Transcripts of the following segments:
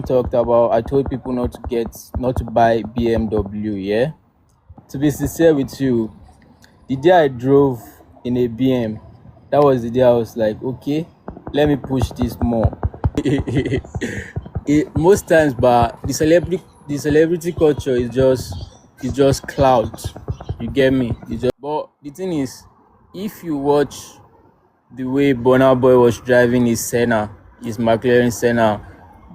talked about, I told people not to buy BMW. Yeah, to be sincere with you, the day I drove in a BM, that was the day I was like, okay, let me push this more. Most times, but the celebrity culture is just clout. You get me? But the thing is, if you watch the way Burna Boy was driving his McLaren Senna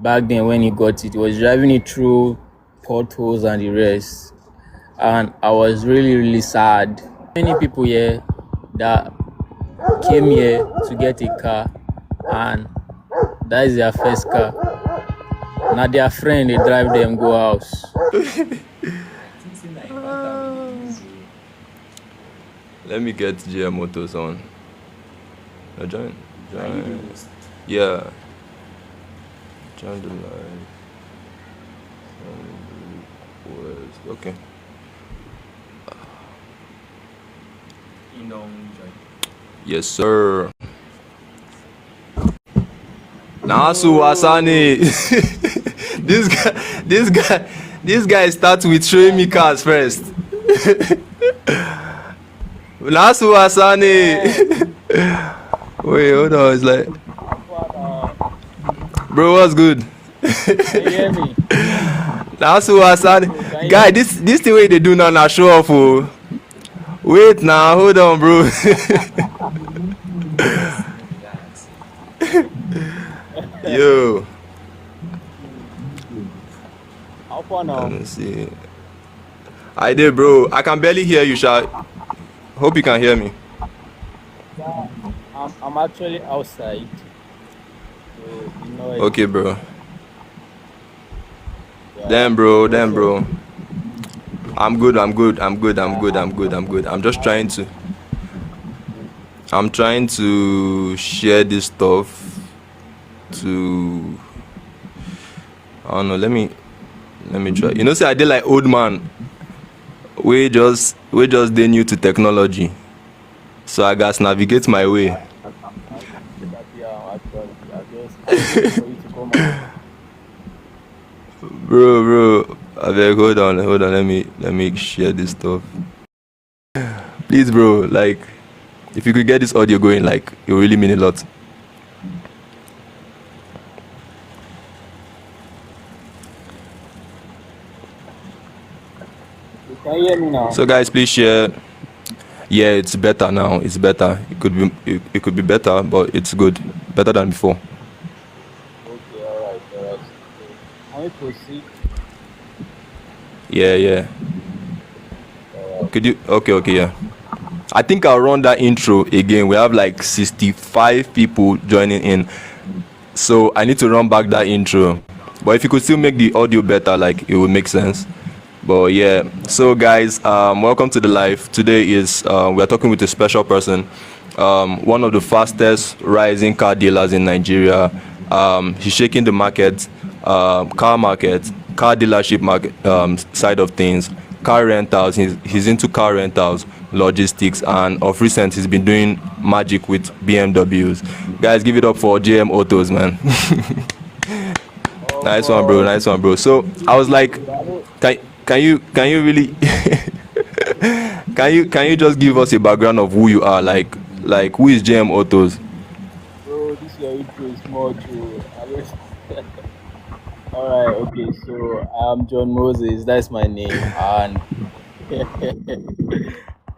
back then when he got it, he was driving it through potholes and the rest. And I was really, really sad. Many people here that came here to get a car, and that is their first car. Now their friend they drive them go house. Let me get JMautos on. Join. Yeah. Join the live. Okay. Yes, sir. Nasu Asani. This guy starts with showing me cars first. Nasu Asani. Wait, hold on. It's like, bro, what's good? Can you hear me? Nasu Asani. Guy, this thing where they do now, na show off. Oh. Wait now, hold on, bro. Yo. How far now? Let me see. I did, bro. I can barely hear you, Sha. Hope you can hear me. Yeah, I'm actually outside. So, Okay, bro. yeah. Damn, bro. I'm good. I'm just trying to. I'm trying to share this stuff to. I don't know. Let me try. You know, say I did like old man. We just they new to technology, so I guess navigate my way. Yeah, actually, I just waiting for you to come out. Bro. I beg, hold on. Let me share this stuff. Please, bro. Like, if you could get this audio going, like, it will really mean a lot. You can hear me now? So, guys, please share. Yeah, it's better now. It's better. It could be better, but it's good. Better than before. Okay, alright. So, can we proceed? Yeah. Alright. Could you? Okay, yeah. I think I'll run that intro again. We have like 65 people joining in, so I need to run back that intro. But if you could still make the audio better, like, it would make sense. But yeah, so guys, welcome to the live. Today is we're talking with a special person, one of the fastest rising car dealers in Nigeria. He's shaking the market, car dealership market side of things, car rentals. He's into car rentals, logistics, and of recent he's been doing magic with BMWs. Guys, give it up for JMautos, man. Nice one, bro. So I was like, can you really can you just give us a background of who you are, like who is JMautos? Bro, this your intro is more true. Alright, okay, so I'm John Moses, that's my name, and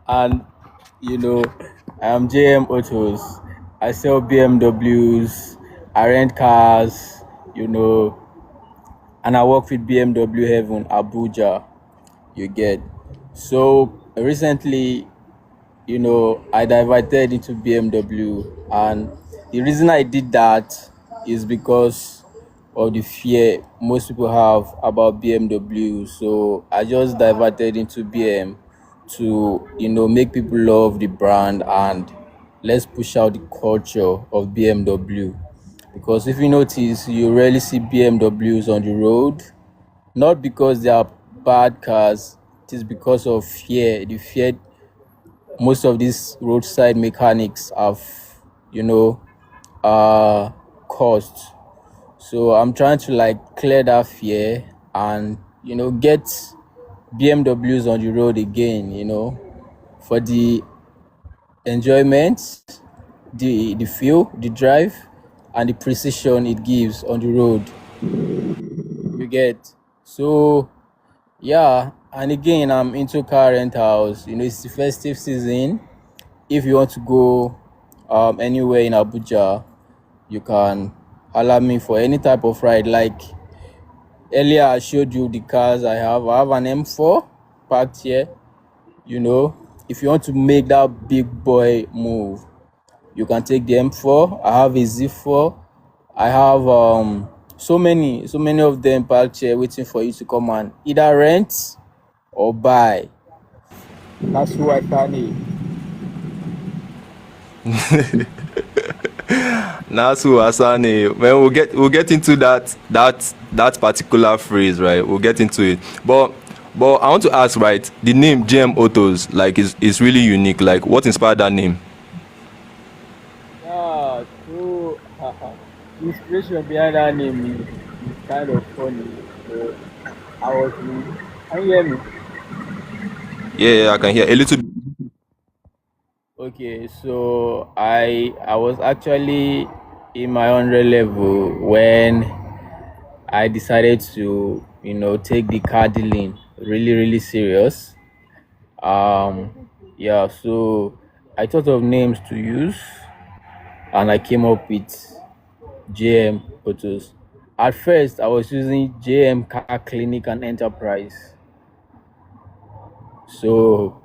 and you know, I'm JMautos. I sell BMWs, I rent cars, and I work with BMW Heaven Abuja. You get. So recently, I diverted into BMW, and the reason I did that is because of the fear most people have about BMW. So I just diverted into BM to, make people love the brand, and let's push out the culture of BMW. Because if you notice, you rarely see BMWs on the road, not because they are bad cars, it is because of fear. The fear most of these roadside mechanics have, caused. So I'm trying to like clear that fear and get BMWs on the road again, for the enjoyment, the feel, the drive, and the precision it gives on the road. You get. So yeah, and again I'm into car rentals. It's the festive season. If you want to go anywhere in Abuja, you can holler me for any type of ride. Like earlier I showed you the cars I have. I have an M4 parked here. You know, if you want to make that big boy move, you can take the M4. I have a Z4. I have so many of them parked here waiting for you to come and either rent or buy. That's who I can. Nasu Asane, when we'll get into that particular phrase, right? We'll get into it. But I want to ask, right? The name JMautos, like, is really unique. Like, what inspired that name? Yeah, so the inspiration behind that name is kind of funny. So I was in, can you hear me? Yeah, yeah, I can hear a little. Okay, so I was actually in my 100 level when I decided to take the car dealing really really serious. Yeah, so I thought of names to use and I came up with JM Autos. At first, I was using JM Car Clinic and Enterprise. So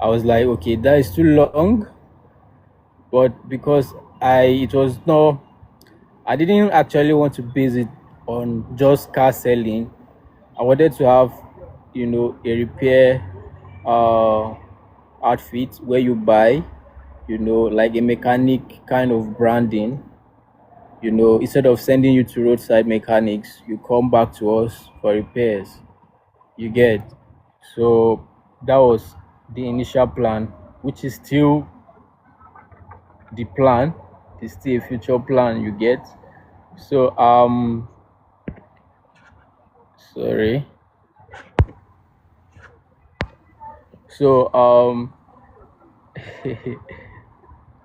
I was like, okay, that is too long. But because it was not, I didn't actually want to base it on just car selling. I wanted to have, a repair uh, outfit where you buy, like a mechanic kind of branding. Instead of sending you to roadside mechanics, you come back to us for repairs. You get. So that was the initial plan, which is still the plan. It's still a future plan. You get. So sorry. So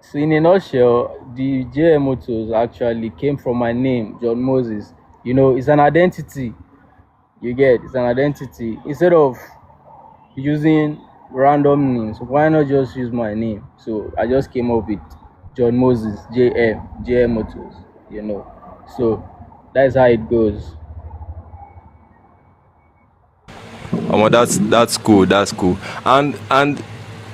so in a nutshell, the JMautos actually came from my name, John Moses. It's an identity. You get. It's an identity. Instead of using random names, why not just use my name? So I just came up with John Moses, JM Motors, So that's how it goes. That's cool. That's cool. And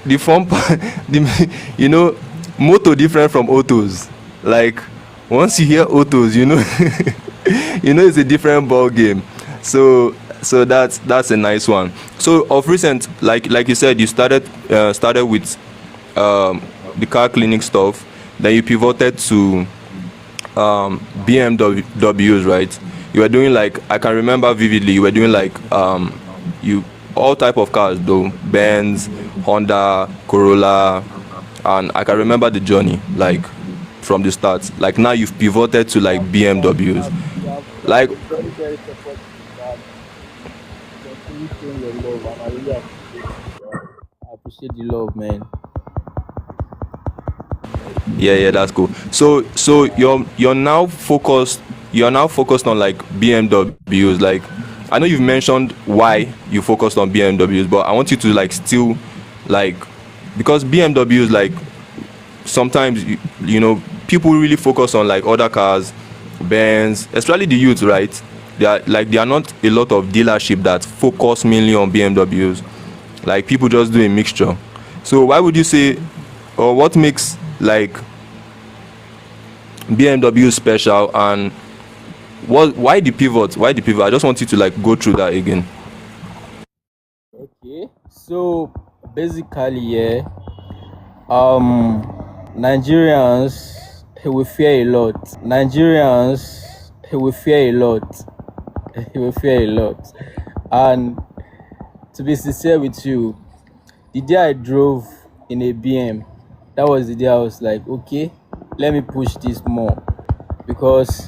the fun part, the moto different from autos. Like, once you hear autos, it's a different ball game. So that's a nice one. So of recent, like you said, you started with the car cleaning stuff. Then you pivoted to BMWs, right? You were doing, like, I can remember vividly, you were doing like you all type of cars though, Benz, Honda, Corolla, and I can remember the journey, like, from the start. Like, now you've pivoted to like You BMWs. have, you have Like, been very, very supportive and continue showing your love, and I really appreciate it. I appreciate the love, man. yeah, yeah, that's cool. So Yeah. you're now focused on like BMWs. Like, I know you've mentioned why you focused on BMWs, but I want you to like still, like, because BMWs, like, sometimes people really focus on like other cars, Benz, especially the youth, right? They are not a lot of dealership that focus mainly on BMWs. Like, people just do a mixture. So why would you say, or what makes like BMW special, and why the pivot? Why the pivot? I just want you to like go through that again. Okay. So basically, yeah, um, Nigerians will fear a lot. Nigerians will fear a lot. He will fear a lot. And to be sincere with you, the day I drove in a BM, that was the day I was like, okay, let me push this more because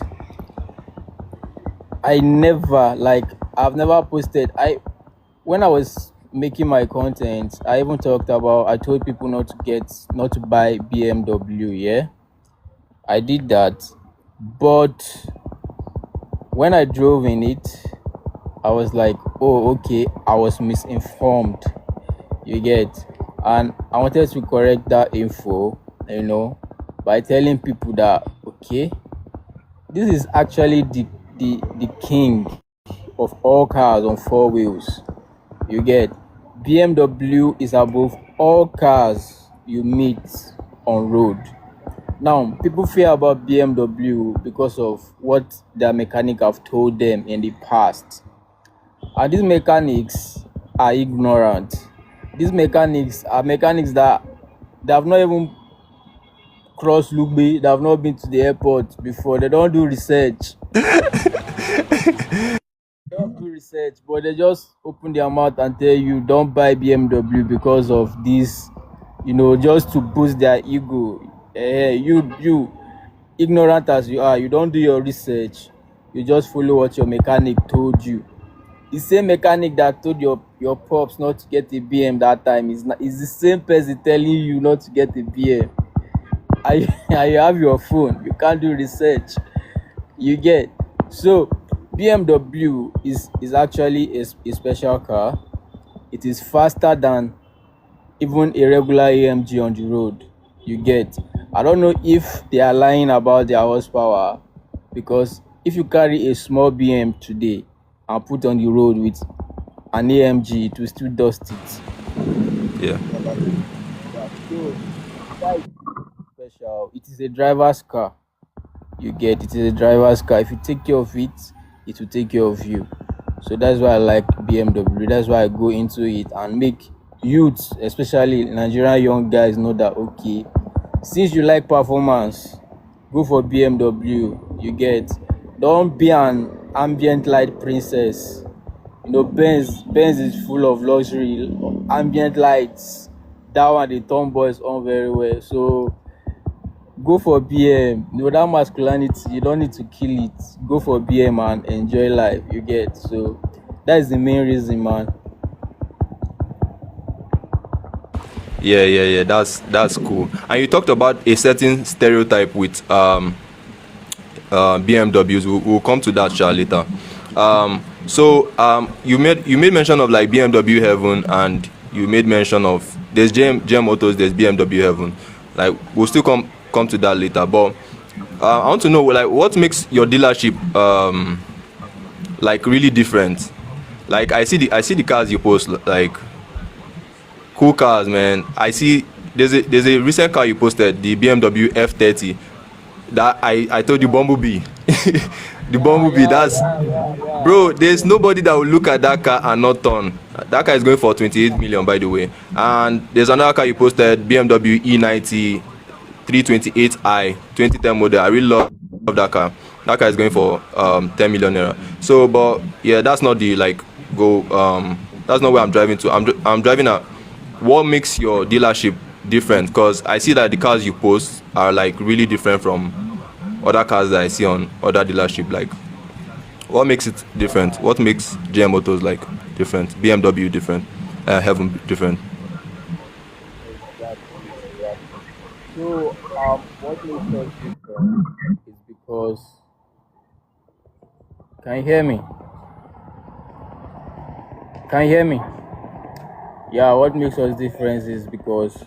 I never like I've never posted. I When I was making my content, I even talked about I told people not to buy BMW, yeah. I did that. But when I drove in it, I was like, oh okay, I was misinformed. You get, and I wanted to correct that info, by telling people that okay, this is actually the king of all cars on four wheels. You get, BMW is above all cars you meet on road. Now, people fear about BMW because of what their mechanic have told them in the past. And these mechanics are ignorant. These mechanics are mechanics that they have not even crossed Lugbe, they have not been to the airport before, they don't do research. They don't do research, but they just open their mouth and tell you don't buy BMW because of this, just to boost their ego. You ignorant as you are, you don't do your research, you just follow what your mechanic told you. The same mechanic that told your pops not to get a BM that time is the same person telling you not to get a BM. And you have your phone, you can't do research. You get, so BMW is actually a special car. It is faster than even a regular AMG on the road. You get, I don't know if they are lying about their horsepower, because if you carry a small BM today and put on the road with an AMG, it will still dust it. Yeah. So that is special. It is a driver's car. You get, it is a driver's car. If you take care of it, it will take care of you. So that's why I like BMW. That's why I go into it and make youths, especially Nigerian young guys, know that okay, since you like performance, go for BMW. You get, don't be an ambient light princess. Benz is full of luxury, ambient lights. That one the tomboys on very well. So go for BM. That masculinity, you don't need to kill it. Go for BM and enjoy life. You get, so that's the main reason, man. Yeah. That's cool. And you talked about a certain stereotype with BMWs. We'll come to that later. You made mention of like BMW heaven, and you made mention of there's JMautos, there's BMW heaven. Like we'll still come to that later. But I want to know like what makes your dealership like really different. Like I see the cars you post, like cool cars, man. I see there's a recent car you posted, the BMW F30. That I told you, Bumblebee. The Bumblebee, that's bro, there's nobody that will look at that car and not turn. That car is going for 28 million, by the way. And there's another car you posted, BMW E90 328i 2010 model. I really love that car. That car is going for 10 million naira. So but yeah, that's not the like go that's not where I'm driving to. I'm driving at what makes your dealership different, because I see that the cars you post are like really different from other cars that I see on other dealership. Like what makes it different? What makes JMautos like different, BMW different, Heaven different? Exactly. So what makes us different is because, can you hear me? Can you hear me? Yeah, what makes us different is because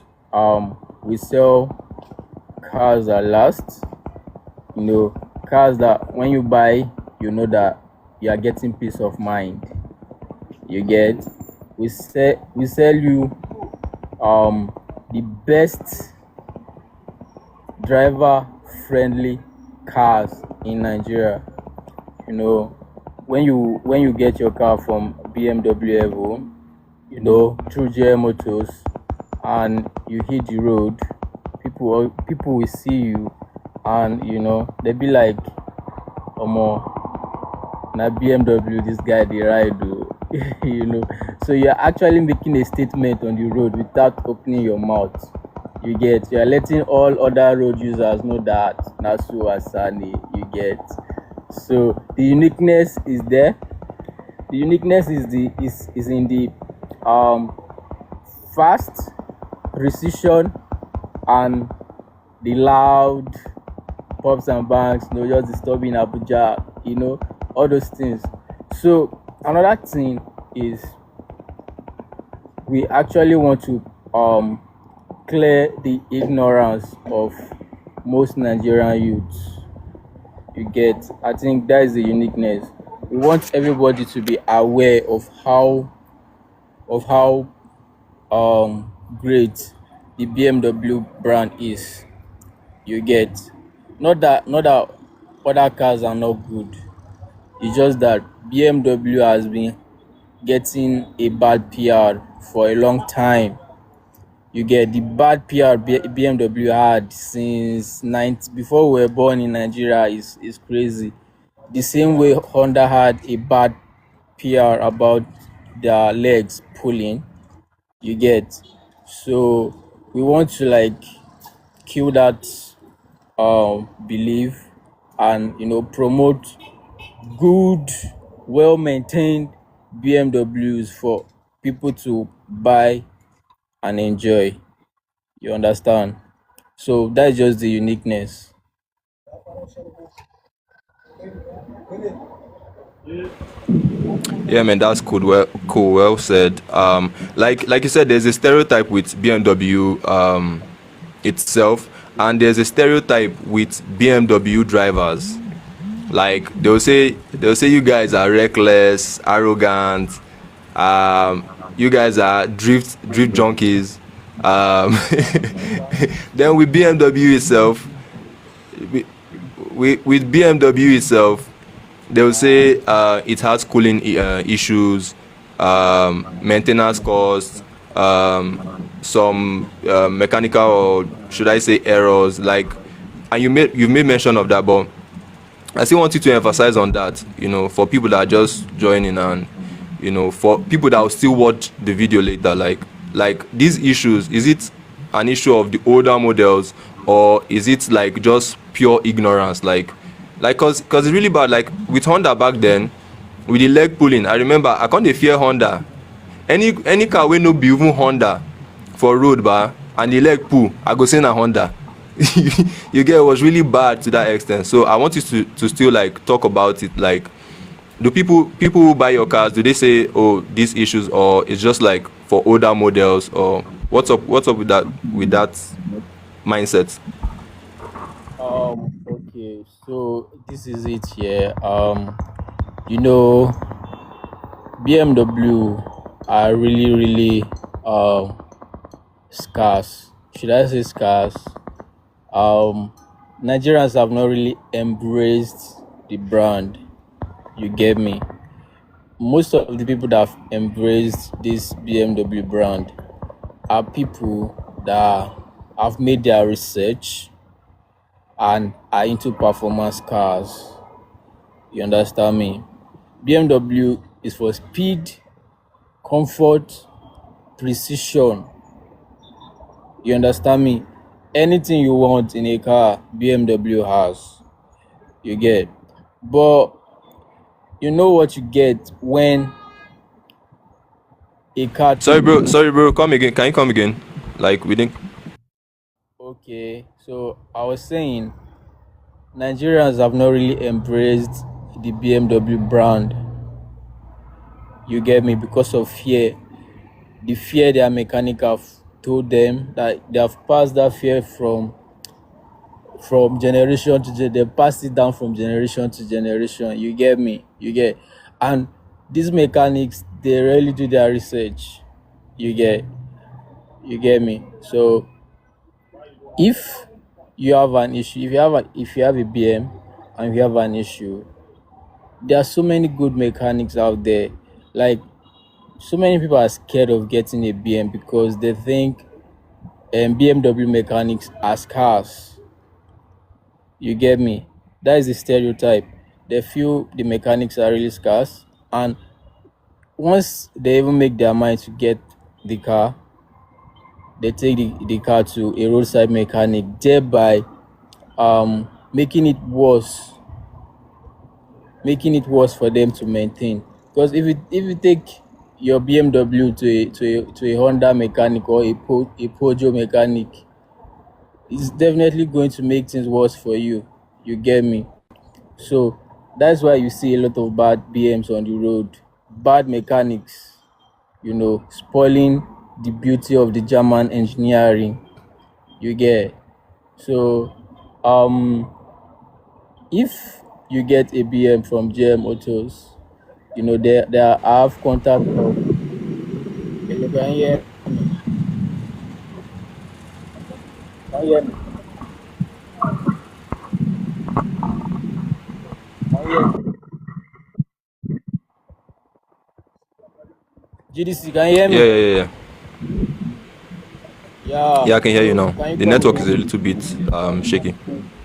we sell cars that last. Cars that when you buy, you know that you are getting peace of mind. You get, we sell you the best driver friendly cars in Nigeria. When you get your car from BMW Evo, through JMautos, and you hit the road, people will see you, and they be like, omo, na BMW this guy dey ride o. So you're actually making a statement on the road without opening your mouth. You are letting all other road users know that na so asani. You get, So the uniqueness is there. The uniqueness is in the um fast precision and the loud pops and bangs, just disturbing Abuja, all those things. So another thing is we actually want to clear the ignorance of most Nigerian youths. You get, I think that is the uniqueness. We want everybody to be aware of how great the BMW brand is. You get, not that other cars are not good. It's just that BMW has been getting a bad PR for a long time. You get, the bad PR BMW had since 90 before we were born in Nigeria is crazy. The same way Honda had a bad PR about their legs pulling. You get, so we want to like kill that belief, and promote good, well maintained BMWs for people to buy and enjoy. You understand? So that's just the uniqueness. Yeah, man, that's cool. Well, cool. Well said. Like you said, there's a stereotype with BMW itself, and there's a stereotype with BMW drivers. Like they'll say you guys are reckless, arrogant. You guys are drift junkies. Um, then with BMW itself, with BMW itself, they will say it has cooling issues, maintenance costs, some mechanical, or should I say, errors. Like, and you've made mention of that, but I still want you to emphasize on that. For people that are just joining, and for people that will still watch the video later, like these issues, is it an issue of the older models, or is it like just pure ignorance? Cause it's really bad. Like with Honda back then, with the leg pulling, I remember I can't dey fear Honda. Any car wey no be even Honda for road ba, and the leg pull, I go say na Honda. You get, it was really bad to that extent. So I want you to still like talk about it. Like, do people who buy your cars, do they say, oh, these issues, or it's just like for older models, or what's up with that mindset? Okay, so this is it here. You know, BMW are really, really scarce. Should I say scarce? Um, Nigerians have not really embraced the brand. You get me? Most of the people that have embraced this BMW brand are people that have made their research and are into performance cars. You understand me? BMW is for speed, comfort, precision. You understand me? Anything you want in a car, BMW has. You get. But you know what you get when a car Sorry, take. bro. Sorry, bro. Come again. Can you come again? Like we didn't. Okay, so I was saying Nigerians have not really embraced the BMW brand. You get me? Because of fear. The fear their mechanic have told them that they have passed that fear from generation to they passed it down from generation to generation. You get me? You get, and these mechanics they really do their research. You get, you get me? So if you have an issue, if you have a BM and you have an issue, there are so many good mechanics out there. Like, so many people are scared of getting a BM because they think BMW mechanics are scarce. You get me? That is the stereotype. They feel the mechanics are really scarce, and once they even make their mind to get the car, they take the car to a roadside mechanic, thereby making it worse making it worse for them to maintain. Because if you take your BMW to a Honda mechanic or a Peugeot mechanic, it's definitely going to make things worse for you. You get me? So that's why you see a lot of bad BMs on the road, bad mechanics, spoiling the beauty of the German engineering. You get. So if you get a BM from JMautos, they have contact of. You can hear can you hear me? Can you hear me? GDC, can you hear Yeah, me? yeah, yeah, yeah. Yeah. Yeah, I can hear you So now. can you The come network is a again? little bit shaky.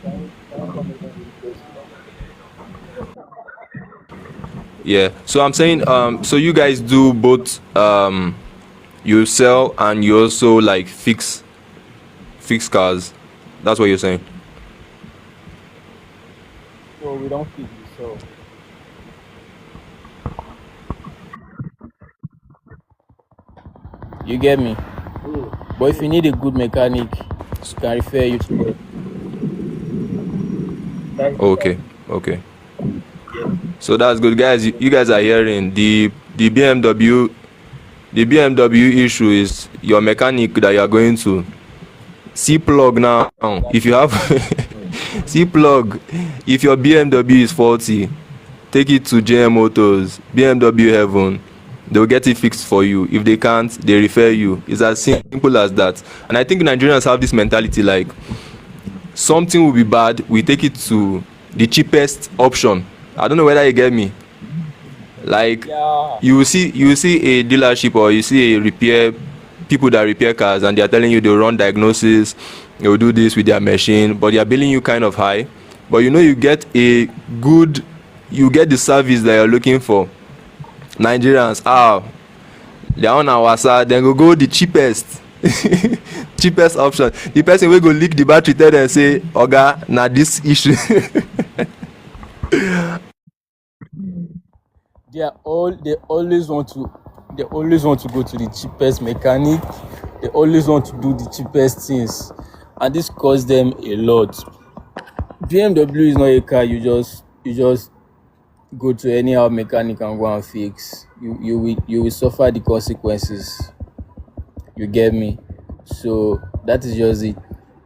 Can you come again with the question? Yeah. So I'm saying, so you guys do both, you sell and you also like fix cars. That's what you're saying. So we don't fix it. So you get me. But if you need a good mechanic, S- we can refer you to them. That's Okay, okay. So that's good, guys. You guys are hearing the BMW. The BMW issue is your mechanic that you are going to. C plug now. If you have C plug, if your BMW is faulty, take it to JMautos, BMW Heaven. They'll get it fixed for you. If they can't, they refer you. It's as simple as that. And I think Nigerians have this mentality like something will be bad, we take it to the cheapest option. I don't know whether you get me. Like Yeah. you see a dealership or you see a repair people that repair cars and they are telling you they'll run diagnosis, they'll do this with their machine, but they are billing you kind of high. But you get you get the service that you're looking for. Nigerians, they are on our side, then go the cheapest. Cheapest option. The person will go leak the battery, tell them say, Oga, na this issue. They always want to go to the cheapest mechanic. They always want to do the cheapest things, and this costs them a lot. BMW is not a car you just go to anyhow mechanic and go and fix. You will suffer the consequences. You get me? So that is just it.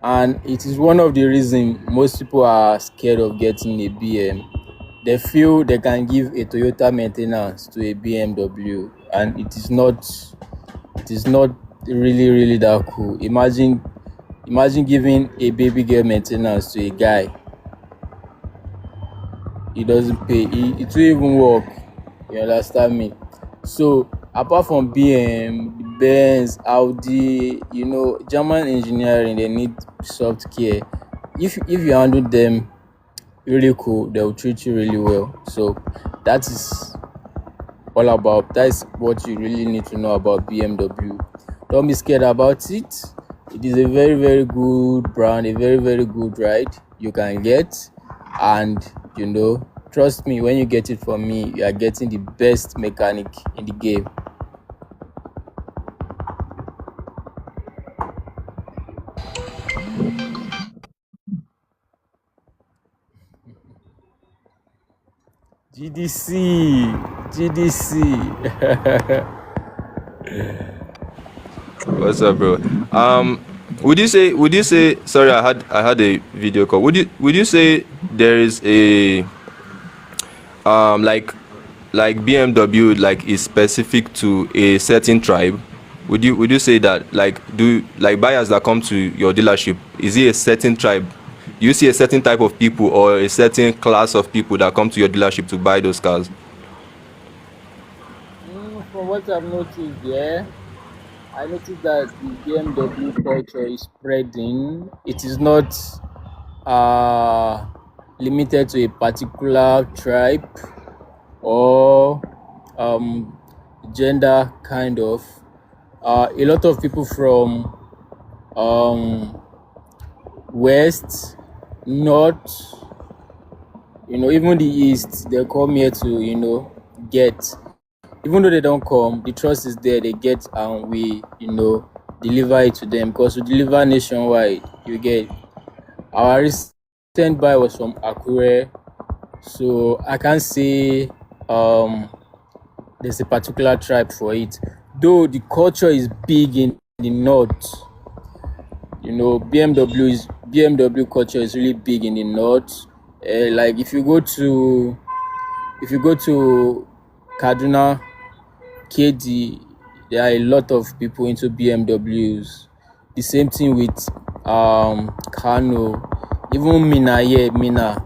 And it is one of the reasons most people are scared of getting a BM. They feel they can give a Toyota maintenance to a BMW, and it is not really that cool. Imagine giving a baby girl maintenance to a guy. It doesn't pay. It won't even work. You understand me? So apart from BM, Benz, Audi, German engineering, they need soft care. If you handle them really cool, they will treat you really well. So that is all about. That's what you really need to know about BMW. Don't be scared about it. It is a very very good brand, a very very good ride you can get, and trust me, when you get it from me, you are getting the best mechanic in the game. GDC, GDC. What's up, bro? Would you say sorry, I had a video call. Would you say there is a like BMW like is specific to a certain tribe? Would you say that like do like buyers that come to your dealership, is it a certain tribe? Do you see a certain type of people or a certain class of people that come to your dealership to buy those cars? From what I've noticed, yeah, I noticed that the BMW culture is spreading. It is not uh, limited to a particular tribe or um, gender, kind of. A lot of people from um, west, north, Even the East, they come here to, get. Even though they don't come, the trust is there. They get, and we, deliver it to them because we deliver nationwide. You get. Our recent buy was from Akure, so I can't say um there's a particular tribe for it. Though the culture is big in the north, BMW culture is really big in the north. Like if you go to Kaduna, KD, there are a lot of people into BMWs. The same thing with Kano, even Mina. Yeah, Mina.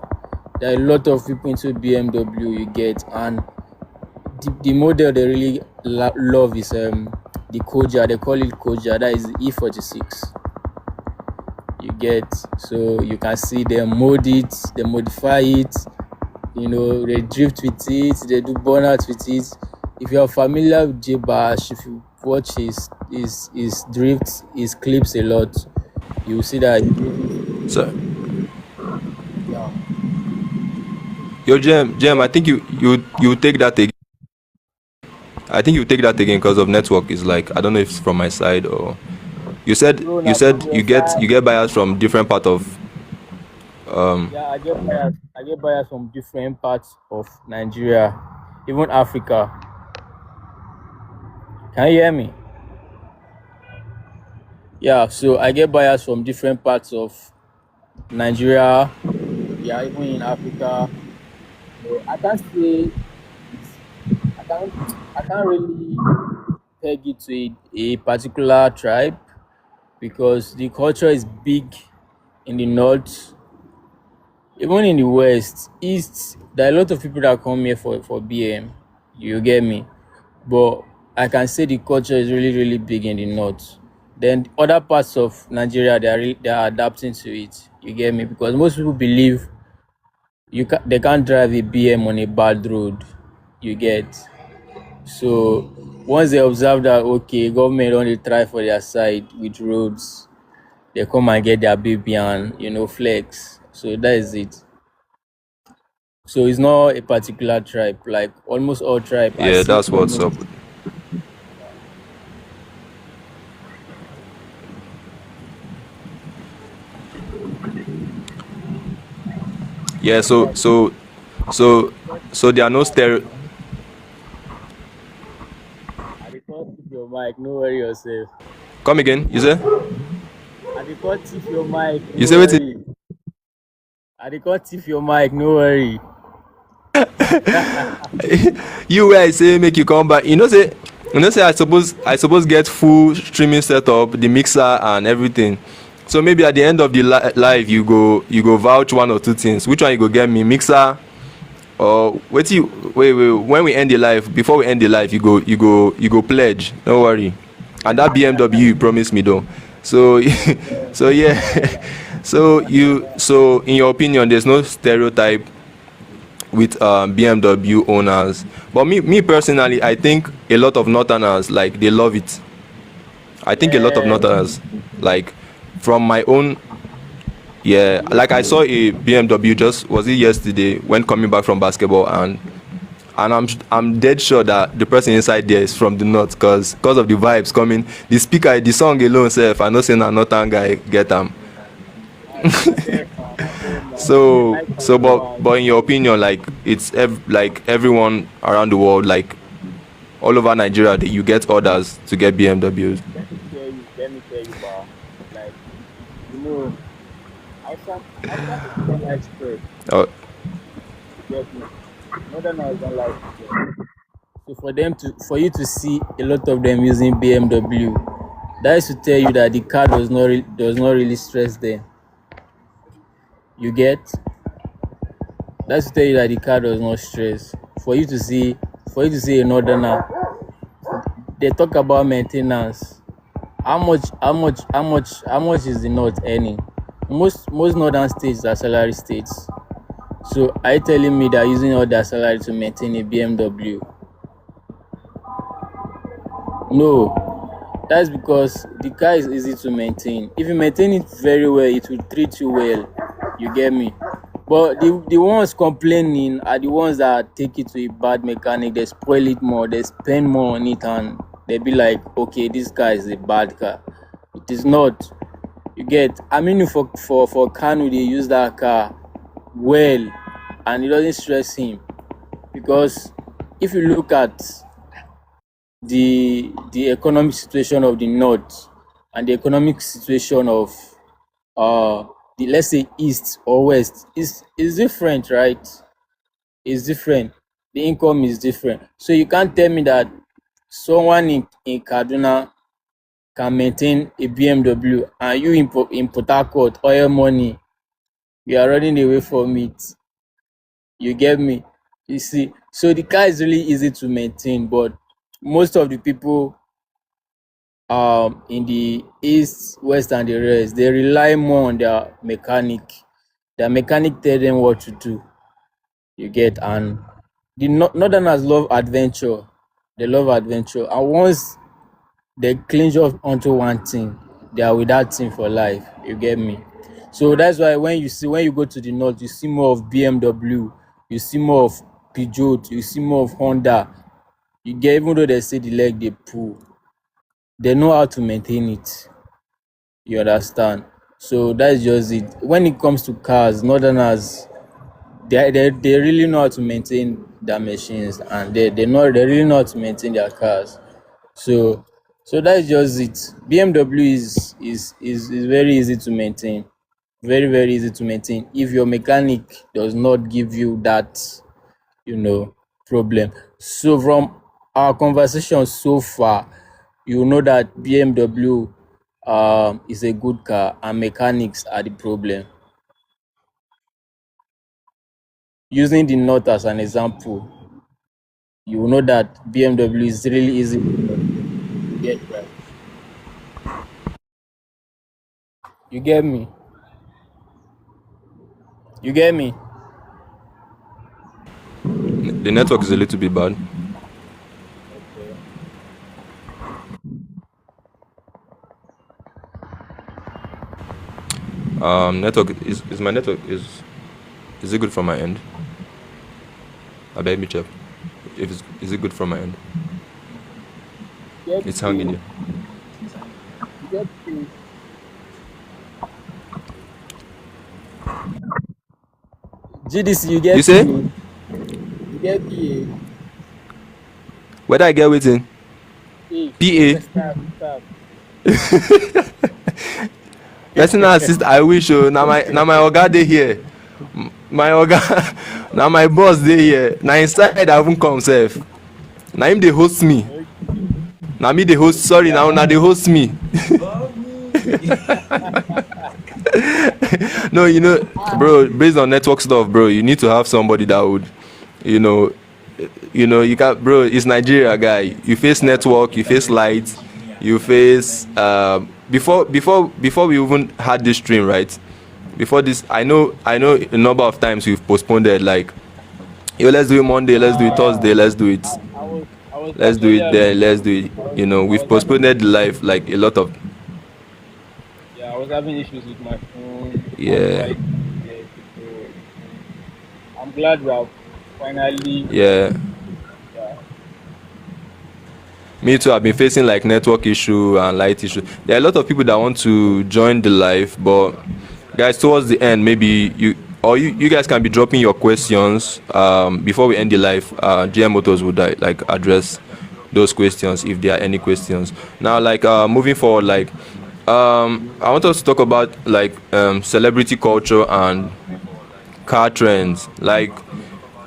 There are a lot of people into BMW. You get, and the model they really love is the Koja. They call it Koja. That is the E46. You get, so you can see they mold it, they modify it. They drift with it, they do burnout with it. If you are familiar with J if you watch his drifts, his clips a lot, you will see that So, yeah. yo, Jem, I think you take that again. I think you take that again because of network. Is like I don't know if it's from my side or you said No, you not from said your you get buyers from different part of Yeah, I get buyers from different parts of Nigeria, even Africa. Can you hear me? Yeah, so I get buyers from different parts of Nigeria. Yeah, even in Africa. So I can't say it's I can't I can't really peg it to a particular tribe because the culture is big in the north, even in the west, east. There are a lot of people that come here for BM. You get me? But I can say the culture is really really big in the north. Then other parts of Nigeria they are adapting to it. You get me? Because most people believe they can't drive a BM on a bad road. You get. So once they observe that okay, government only try for their side with roads, they come and get their baby and flex. So that is it. So it's not a particular tribe. Like almost all tribe, I yeah. see That's what's almost. up. Yeah. So so there are no stereo. I dey call thief your mic, no worry yourself. Come again. You say I dey call thief your mic, you no say wait. worry. I dey call thief your mic, no worry. You where I say make you come back. You know say I suppose get full streaming setup, the mixer and everything. So maybe at the end of the live you go vouch one or two things. Which one you go get me mixer or wait when we end the live before we end the live you go pledge. Don't worry. And that BMW you promised me though. So so yeah. So in your opinion there's no stereotype with BMW owners. But me personally, I think a lot of Northerners like they love it. I think a lot of Yeah, Northerners like from my own yeah, like I saw a BMW just was it yesterday when coming back from basketball and I'm dead sure that the person inside there is from the north cause of the vibes coming the speaker the song alone self I know say na northern guy get am. I get now. They So like so Yoruba. but in your opinion like like everyone around the world like all over Nigeria that you get orders to get BMWs. Let me tell you, like, you know, outside people don't like stress. Oh, You get me? Northerners don't like stress. So for you to see a lot of them using BMW, that is to tell you that the car does not really stress them. You get? That's to tell you that the car does not stress. For you to see a northerner, they talk about maintenance. How much is the north earning? Most northern states are salary states. So are you telling me they're using all their salary to maintain a BMW? No. That's because the car is easy to maintain. If you maintain it very well, it will treat you well. You get me? But the ones complaining are the ones that take it to a bad mechanic, they spoil it more, they spend more on it, and they be like, okay, this car is a bad car. It is not. You get, I mean, for Kanu, they use that car well, and it doesn't stress him, because if you look at the economic situation of the north and the economic situation of uh the, let's say, east or west, is different, right? Is different. The income is different, so you can't tell me that someone in Kaduna can maintain a BMW, and you in Port Harcourt, oil money, you are running away from it. You get me? You see, so the car is really easy to maintain, but most of the people in the east, west, and the rest, they rely more on their mechanic. Their mechanic tell them what to do. You get, and the northerners love adventure. They love adventure, and once they clinch up onto one thing, they are with that thing for life. You get me? So that's why when you go to the north, you see more of BMW, you see more of Peugeot, you see more of Honda. You get, even though they say the leg they pull, they know how to maintain it. You understand? So that's just it. When it comes to cars, northerners, they really know how to maintain their machines, and they really know how to maintain their cars. So that's just it. BMW is very easy to maintain. Very, very easy to maintain if your mechanic does not give you that, you know, problem. So from our conversation so far, you know that BMW is a good car and mechanics are the problem. Using the Note as an example, you will know that BMW is really easy to get right. You get me? You get me? The network is a little bit bad. Okay. Network is my network is it good from my end? I bet me check. If it's is it good from my end? Get It's hanging you, here. get you. GDC, you You get say? you. You get PA. Whether I get waiting? Hey, PA. stop. Person assist I wish oh na my oga dey here. My oga na my boss dey here. Na inside I even come sef. Na him dey host me. Na me dey host, sorry, na una dey host me. No, bro, based on network stuff, bro, you need to have somebody that would, you know, you can't, bro. It's Nigeria, guy. You face network, you face light, you face before we even had this stream, right? Before this, I know a number of times we've postponed it. Like, yo, let's do it Monday, let's do it Thursday, let's do it, I was let's do actually it having then, let's do it. I We've was having postponed the life like a lot of, yeah, I was having issues with my phone and yeah, Wi-Fi. So I'm glad we have finally, yeah. yeah. Me too. I've been facing like network issue and light issue. There are a lot of people that want to join the live, but guys, towards the end, maybe you guys can be dropping your questions before we end the live. JMautos would like address those questions if there are any questions. Now, like moving forward, like I want us to talk about like celebrity culture and car trends. Like,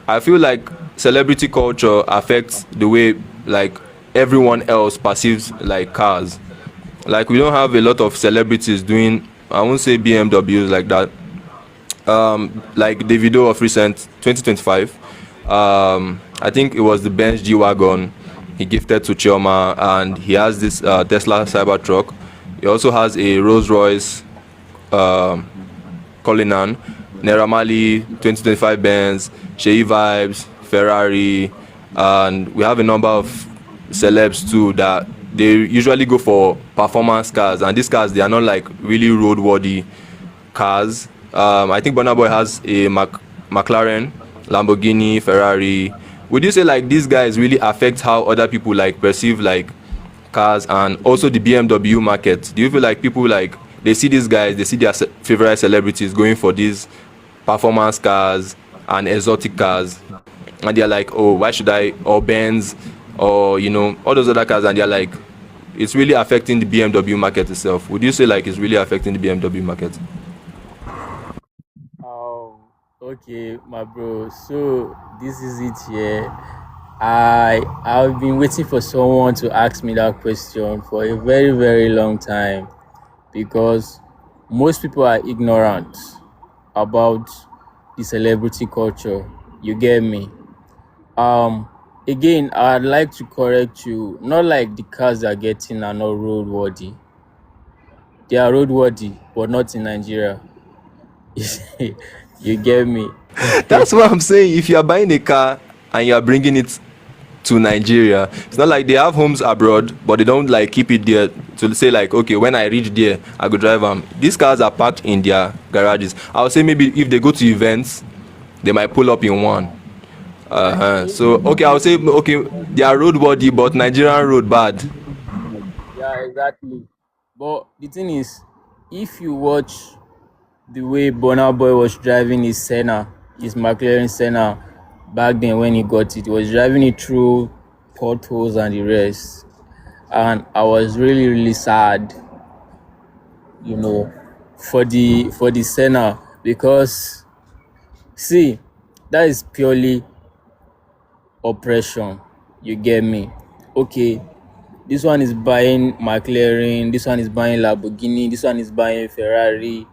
I feel like celebrity culture affects the way like everyone else perceives like cars. Like, we don't have a lot of celebrities doing, I won't say BMWs like that. Like Davido of recent 2025. I think it was the Benz G Wagon he gifted to Chioma, and he has this Tesla Cybertruck. He also has a Rolls Royce Cullinan, Naira Marley, 2025 Benz, Shea Vibes, Ferrari, and we have a number of celebs too that they usually go for performance cars, and these cars, they are not like really roadworthy cars. I think Burna Boy has a McLaren, Lamborghini, Ferrari. Would you say like these guys really affect how other people like perceive like cars and also the BMW market? Do you feel like people like they see these guys, they see their favorite celebrities going for these performance cars and exotic cars, and they're like, oh, why should I, or Benz, or all those other cars, and they're like, it's really affecting the BMW market itself. Would you say like it's really affecting the BMW market? Um, okay, my bro. So this is it here. I've been waiting for someone to ask me that question for a very very long time because most people are ignorant about the celebrity culture. You get me? Um, Again, I'd like to correct you. Not like the cars they're getting are not roadworthy. They are roadworthy, but not in Nigeria. You get me? That's what I'm saying. If you are buying a car and you are bringing it to Nigeria, it's not like they have homes abroad, but they don't like keep it there to say like, okay, when I reach there, I go drive them. These cars are parked in their garages. I would say maybe if they go to events, they might pull up in one. So okay, I would say okay, they are roadworthy, but Nigerian road bad. Yeah, exactly. But the thing is, if you watch the way Burna Boy was driving his Senna, his McLaren Senna, back then when he got it, he was driving it through potholes and the rest. And I was really, really sad, you know, for the Senna because see, that is purely oppression. You get me? Okay, this one is buying McLaren, this one is buying Lamborghini, this one is buying Ferrari,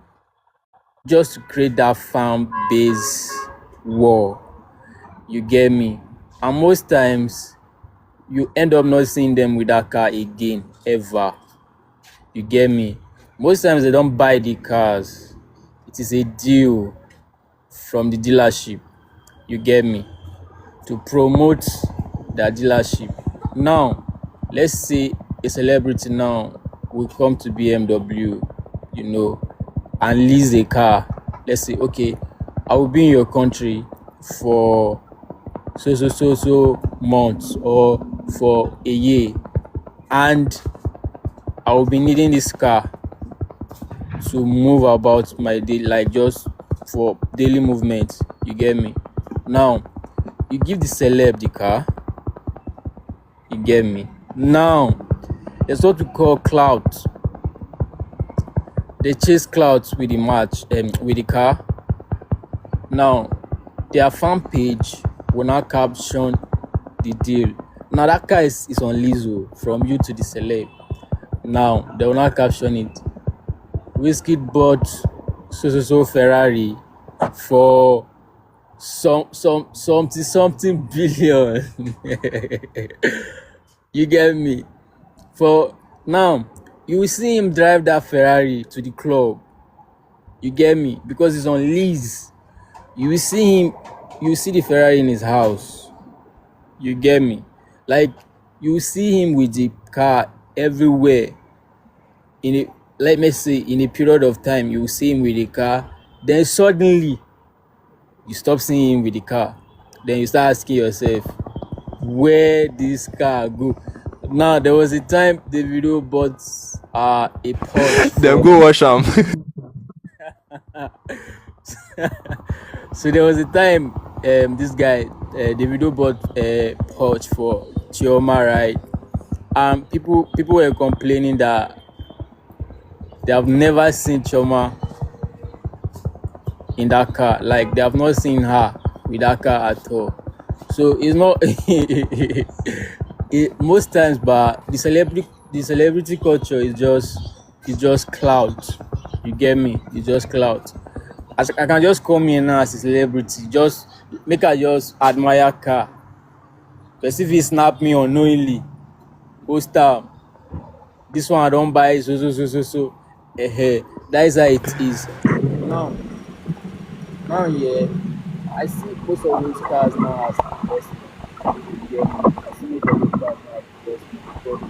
just to create that fan base war. You get me? And most times you end up not seeing them with that car again, ever. You get me? Most times they don't buy the cars. It is a deal from the dealership. You get me? To promote their dealership. Now, let's say a celebrity now will come to BMW, you know, and lease a car. Let's say, okay, I will be in your country for so months or for a year, and I will be needing this car to move about my day, like just for daily movement. You get me? Now, you give the celeb the car. You get me? Now, there's what we call clout. They chase clout with the with the car. Now, their fan page will now caption the deal. Now that car is on Lizzo from you to the celeb. Now they will not caption it. Whiskey bought so Ferrari for something billion. You get me? For now, you will see him drive that Ferrari to the club. You get me? Because it's on lease. You will see him. You will see the Ferrari in his house. You get me? Like you will see him with the car everywhere. In a Let me say in a period of time, you will see him with the car. Then suddenly, you stop seeing him with the car. Then you start asking yourself, where this car go? Now there was a time the video bought a Porsche Them for. go wash them. So there was a time this guy Davido bought a Porsche for Chioma, right? People were complaining that they have never seen Chioma in that car. Like they have not seen her with that car at all. So it's not most times, but the celebrity culture is just clout. You get me? It's just clout. As I can just come here now as a celebrity, just make I just admire car. Because if he snap me unknowingly, post am, this one I don't buy so. That is how it is. Now, yeah, I see most of those cars now as investment. Yeah, I see most of those cars now as investment because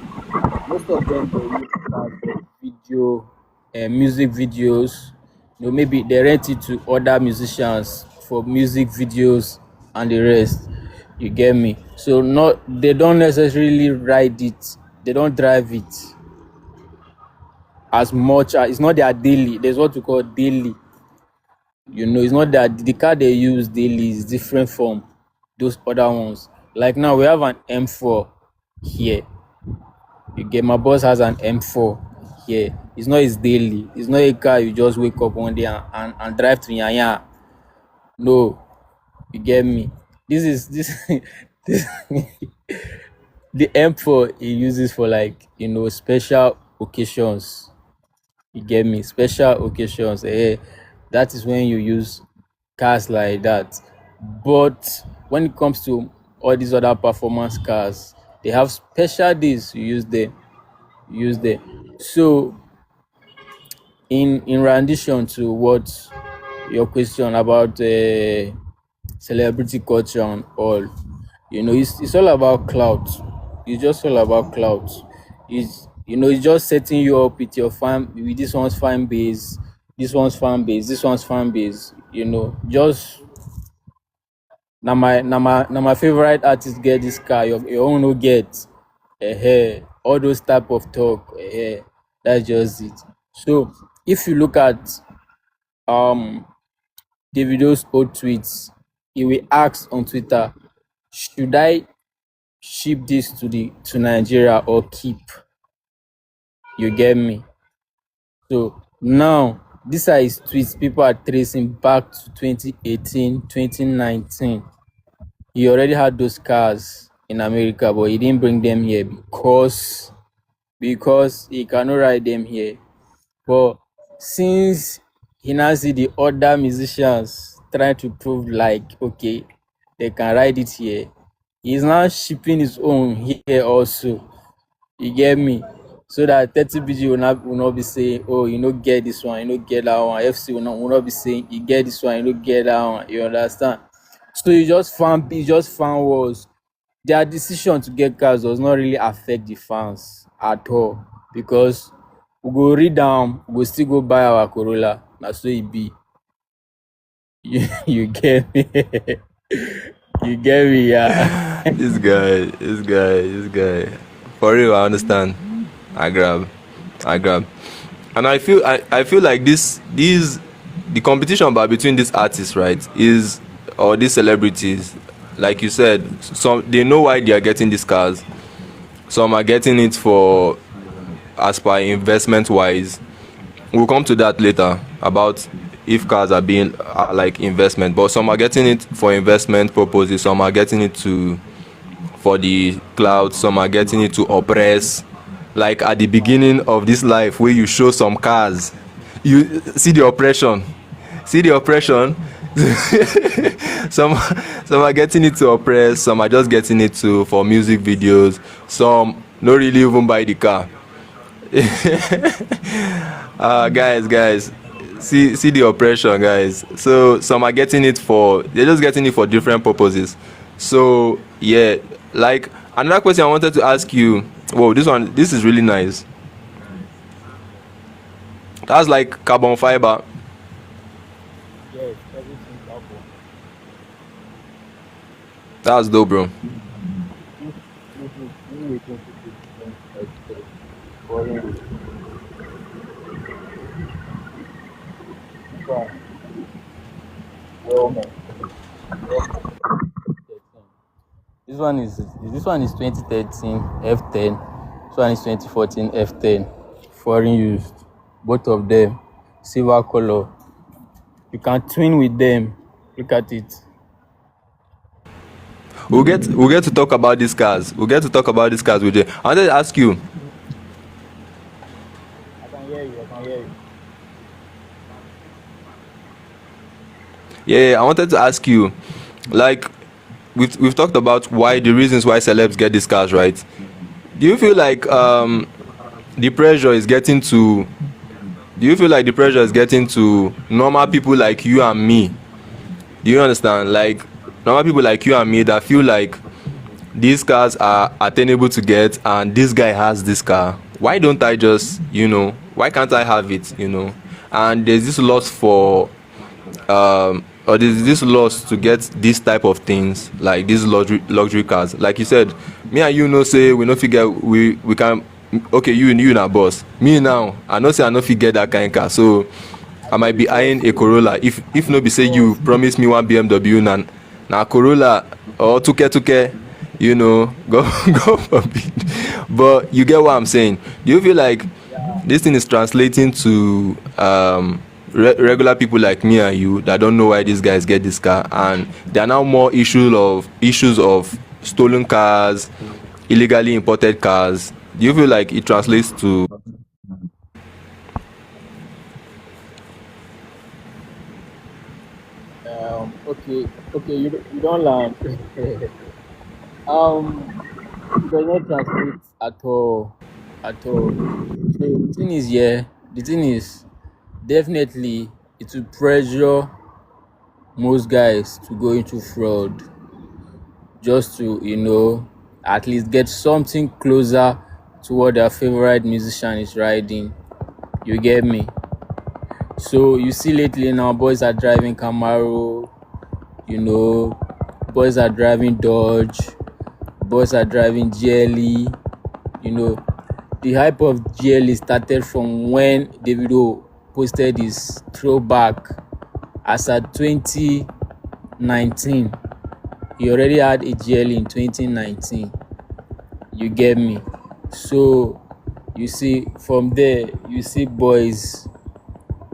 most of them they use cars for video, music videos. maybe they rent it to other musicians for music videos and the rest. You get me? So not they don't necessarily ride it, they don't drive it as much as it's not their daily. There's what we call daily. It's not that the car they use daily is different from those other ones. Like now we have an M4 here. You get my boss has an M4 here. It's not his daily. It's not a car you just wake up one day and drive to Yanya. No, you get me. This is this this the M4 he uses for like special occasions. You get me? Special occasions. That is when you use cars like that. But when it comes to all these other performance cars, they have special days you use them. Use them. So in rendition to what your question about celebrity culture and all, it's all about clout. It's just all about clout. It's just setting you up with your fan, with this one's fan base, this one's fan base, this one's fan base. Just na my favorite artist get this car, your own no get. All those type of talk. That's just it. So if you look at um Davido's old tweets, he will ask on Twitter, should I ship this to Nigeria or keep? You get me? So now these are his tweets. People are tracing back to 2018, 2019. He already had those cars in America, but he didn't bring them here because he cannot ride them here. But since he now see the other musicians trying to prove like okay, they can ride it here, he's now shipping his own here also. You get me? So that 30BG will not be saying, oh, get this one, get that one. FC will not be saying, you get this one, get that one. You understand? So you just found was their decision to get cars does not really affect the fans at all, because we go read down, we go still go buy our Corolla. That's so it be. You get me? You get me, yeah. This guy. For real, I understand. I grab, I grab, and I feel like the competition between these artists, right, is or these celebrities, like you said, some they know why they are getting these cars. Some are getting it for as per investment wise. We'll come to that later about if cars are being like investment, but some are getting it for investment purposes. Some are getting it to for the cloud. Some are getting it to oppress. Like at the beginning of this life, where you show some cars, you see the oppression. See the oppression. some some are getting it to oppress. Some are just getting it to for music videos. Some not really even buy the car. Guys, see the oppression, guys. So some are getting it for they're just getting it for different purposes. So yeah, like another question I wanted to ask you. Whoa, this is really nice. That's like carbon fiber. Yes, everything carbon. That's dope, bro. This one is 2013 F10. This one is 2014 F10. Foreign used. Both of them silver color. You can twin with them. Look at it. We'll get to talk about these cars. We'll get to talk about these cars with you. I wanted to ask you. I can hear you. I can hear you. Yeah, I wanted to ask you, like we've talked about why the reasons why celebs get these cars, right? Do you feel like the pressure is getting to do you feel like the pressure is getting to normal people like you and me? Do you understand? Like normal people like you and me that feel like these cars are attainable to get and this guy has this car. Why don't I just, why can't I have it? and there's this loss for or there's this loss to get this type of things, like these luxury cars. Like you said, me and you know say we no figure we can. Okay, you na boss. Me now, I know say I no fit get that kind of car, so I might be eyeing a Corolla. If no be say you Boss. promise me one BMW na Corolla or tuke, go go forbid. But you get what I'm saying. Do you feel like this thing is translating to regular people like me and you that don't know why these guys get this car, and there are now more issues of stolen cars, illegally imported cars? Do you feel like it translates to Okay, okay, you don't learn. It does not translate at all, at all. So the thing is, yeah, the thing is, definitely it will pressure most guys to go into fraud just to, at least get something closer to what their favorite musician is riding. You get me? So you see lately now, boys are driving Camaro, you know, boys are driving Dodge, boys are driving GLE, you know. The hype of GLE started from when Davido posted his throwback as at 2019. He already had a GLE in 2019. You get me? So you see from there, you see boys,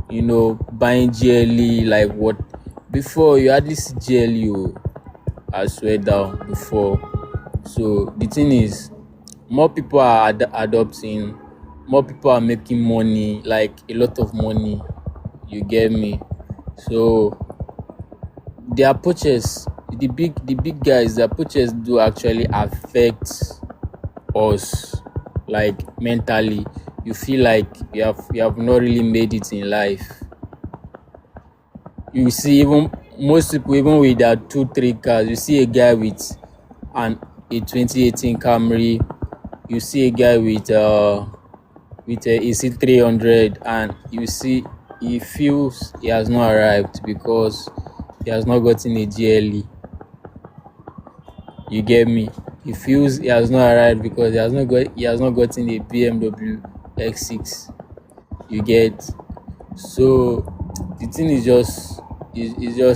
buying GLE like what? Before you hardly see GLE, I swear down before. So the thing is, more people are adopting, more people are making money, like a lot of money. You get me? So their purchase, the big guys, their purchase do actually affect us, like mentally. You feel like you have not really made it in life. You see, even most people, even with their 2 3 cars, you see a guy with a 2018 Camry, you see a guy with a AC 300, and you see he feels he has not arrived because he has not gotten a GLE. You get me? He feels he has not arrived because he has not gotten a BMW X6. You get? So the thing is just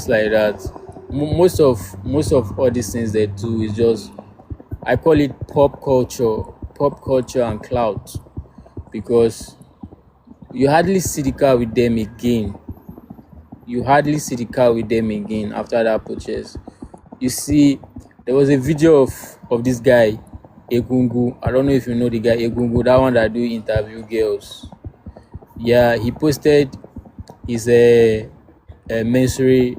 like that. Most of all these things they do is just, I call it pop culture and clout, because you hardly see the car with them again. You hardly see the car with them again after that purchase. You see, there was a video of this guy, Egungu. I don't know if you know the guy Egungu, that one that do interview girls. Yeah, he posted his Mercury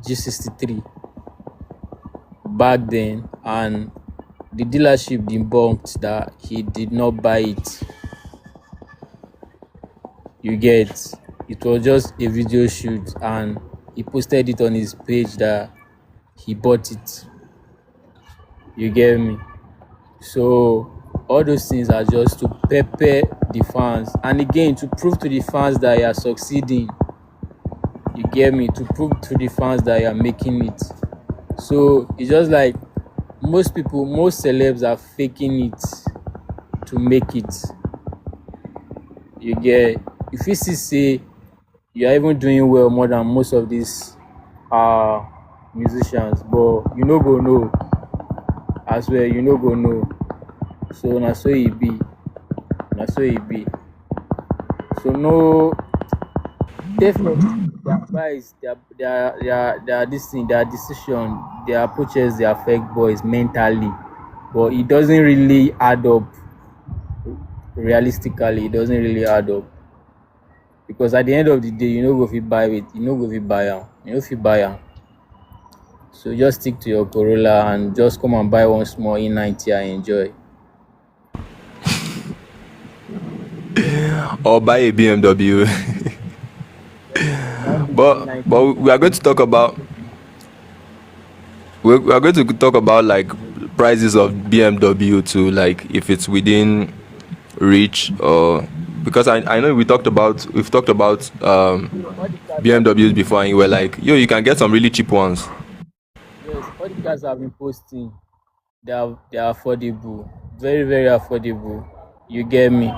G63 back then, and the dealership debunked that he did not buy it. You get? It was just a video shoot, and he posted it on his page that he bought it. You get me? So all those things are just to pepper the fans, and again to prove to the fans that you are succeeding. You get me? To prove to the fans that you are making it. So it's just like most celebs are faking it to make it. You get? If you see say you are even doing well more than most of these uh musicians, but you no go know. As well, you no go know. So na so e be. Na so e be. So no, definitely their advice, their this thing, their decision, their approaches, they affect boys mentally, but it doesn't really add up. Realistically, it doesn't really add up, because at the end of the day, you no go fit buy it. You no go fit buy am. You no fit am. So just stick to your Corolla and just come and buy one small E90 and enjoy. or buy a BMW? That but E90. we are going to talk about we are going to talk about like prices of BMW too, like if it's within reach, or because I know we've talked about All the cars have been BMWs before, and you posting. were like, yo, you can get some really cheap ones. Yes, all the cars have been posting. They are affordable, very very affordable. You get me?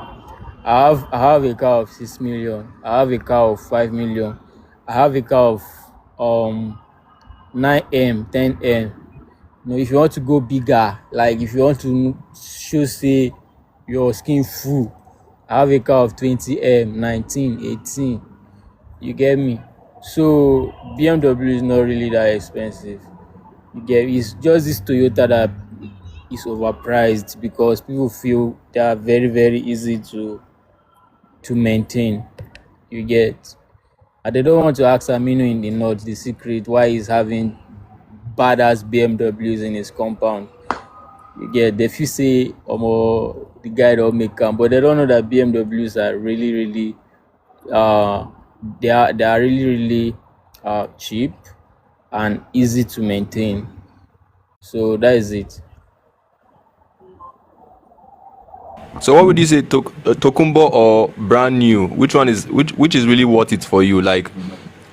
I have a car of 6 million. I have a car of 5 million. I have a car of 9M, 10M. If you want to go bigger, like if you want to show say your skin full, I have a car of 20M, 19, 18. You get me? So BMW is not really that expensive. It's just this Toyota that is overpriced because people feel they are very very easy to maintain. You get, and they don't want to ask Aminu in the north the secret why he's having badass BMWs in his compound. You get, they feel say the guy don't make am, but they don't know that BMWs are really really uh they are really really cheap and easy to maintain. So that is it. So what would you say, Tokumbo or brand new? Which is really worth it for you? Like,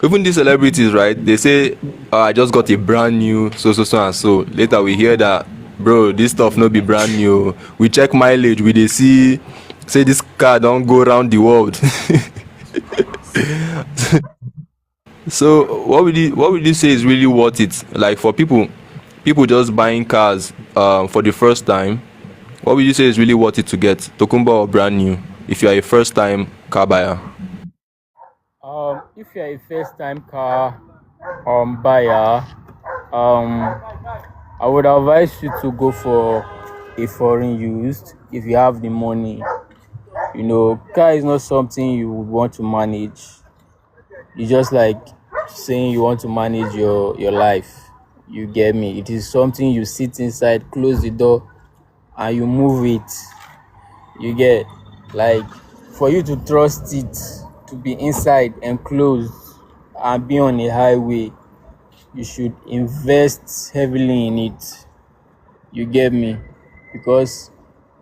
even these celebrities, right? They say, I just got a brand new so and so. Later we hear that, bro, this stuff no be brand new. We check mileage, we they see say this car don't go around the world. So what would you say is really worth it? Like, for people just buying cars for the first time, what would you say is really worth it to get, Tokumbo or brand new, if you are a first time car buyer? If you're a first time car buyer, um I would advise you to go for a foreign used if you have the money. Car is not something you would want to manage. It's just like saying you want to manage your life. You get me? It is something you sit inside, close the door, and you move it. You get, like, for you to trust it to be inside enclosed and be on a highway, you should invest heavily in it. You get me? Because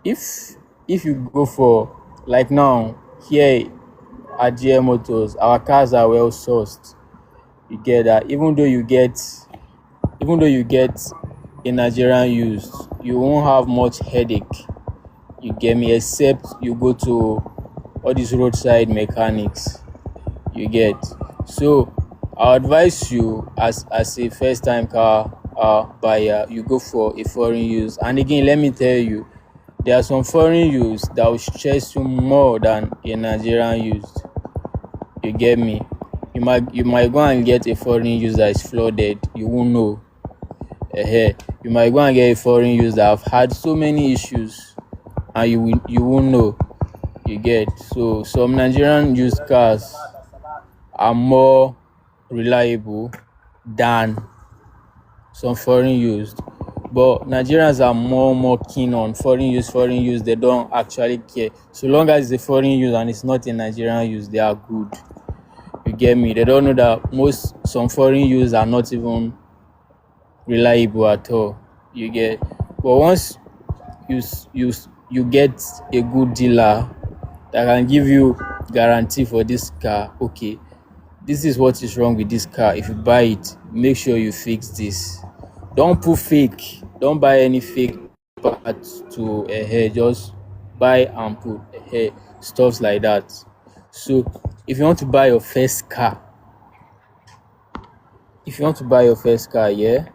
if if you go for, like, now here at JMautos, our cars are well sourced. You get that? Even though you get a Nigerian used, you won't have much headache. You get me? Except you go to all these roadside mechanics. You get. So I advise you, as a first time car buyer, you go for a foreign use. And again, let me tell you, there are some foreign use that will stress you more than a Nigerian used. You get me? You might go and get a foreign use that is flooded. You won't know. You might go and get a foreign use that have had so many issues, and you won't know. You get. So some Nigerian used cars are more reliable than some foreign used, but Nigerians are more keen on foreign use. They don't actually care, so long as it's a foreign use and it's not a Nigerian use, they are good. You get me? They don't know that some foreign use are not even reliable at all. You get. But once you get a good dealer that can give you guarantee for this car, okay, this is what is wrong with this car. If you buy it, make sure you fix this. Don't put fake. Don't buy any fake parts to a hair. Just buy and put a hair, stuffs like that. So if you want to buy your first car, yeah,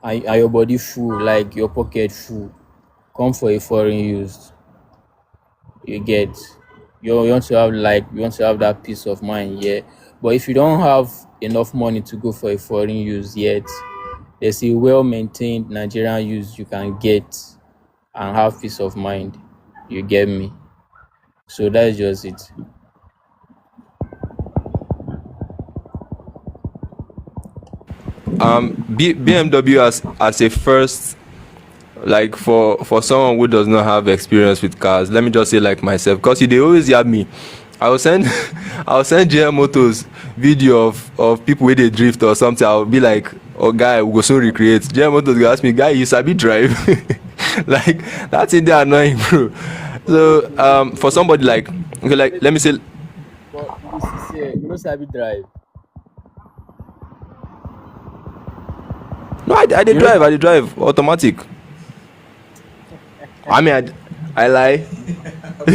and your body full, like your pocket full, come for a foreign used. You get. You want to have that peace of mind, yeah. But if you don't have enough money to go for a foreign use yet, there's a well-maintained Nigerian use you can get and have peace of mind. You get me? So that's just it. BMW as a first, like, for someone who does not have experience with cars, let me just say, like myself, because they always yab me. I will send I will send JMautos video of people where they drift or something. I'll be like, oh guy, we go soon recreate. JMautos go ask me, guy, you sabi drive? Like, that's in there annoying, bro. So for somebody like Okay, like let me say, but to be sincere, you know Sabi drive. no, I did You know drive, I did drive automatic. I mean, I lie, when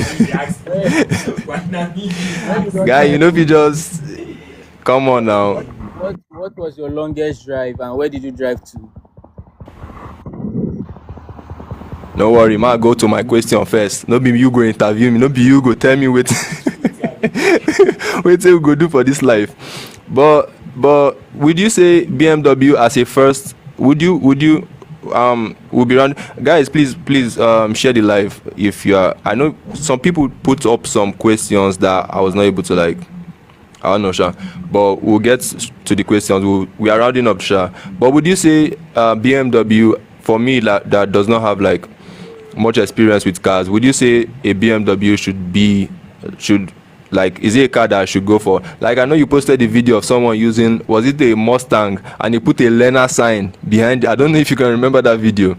when you don't guy. You drive know, if you before, just come on now. what was your longest drive and where did you drive to? No worry, man. Go to my question first. No be you go interview me. No be you go tell me what what you go do for this life. But would you say BMW as a first? Would you will be run, guys? Please share the live if you are. I know some people put up some questions that I was not able to like. I don't know, Sha. But we'll get to the questions. We are rounding up, Sha. But would you say BMW, for me, that does not have like much experience with cars, would you say a BMW should like, is it a car that I should go for? Like, I know you posted the video of someone using, was it a Mustang, and he put a learner sign behind. I don't know if you can remember that video.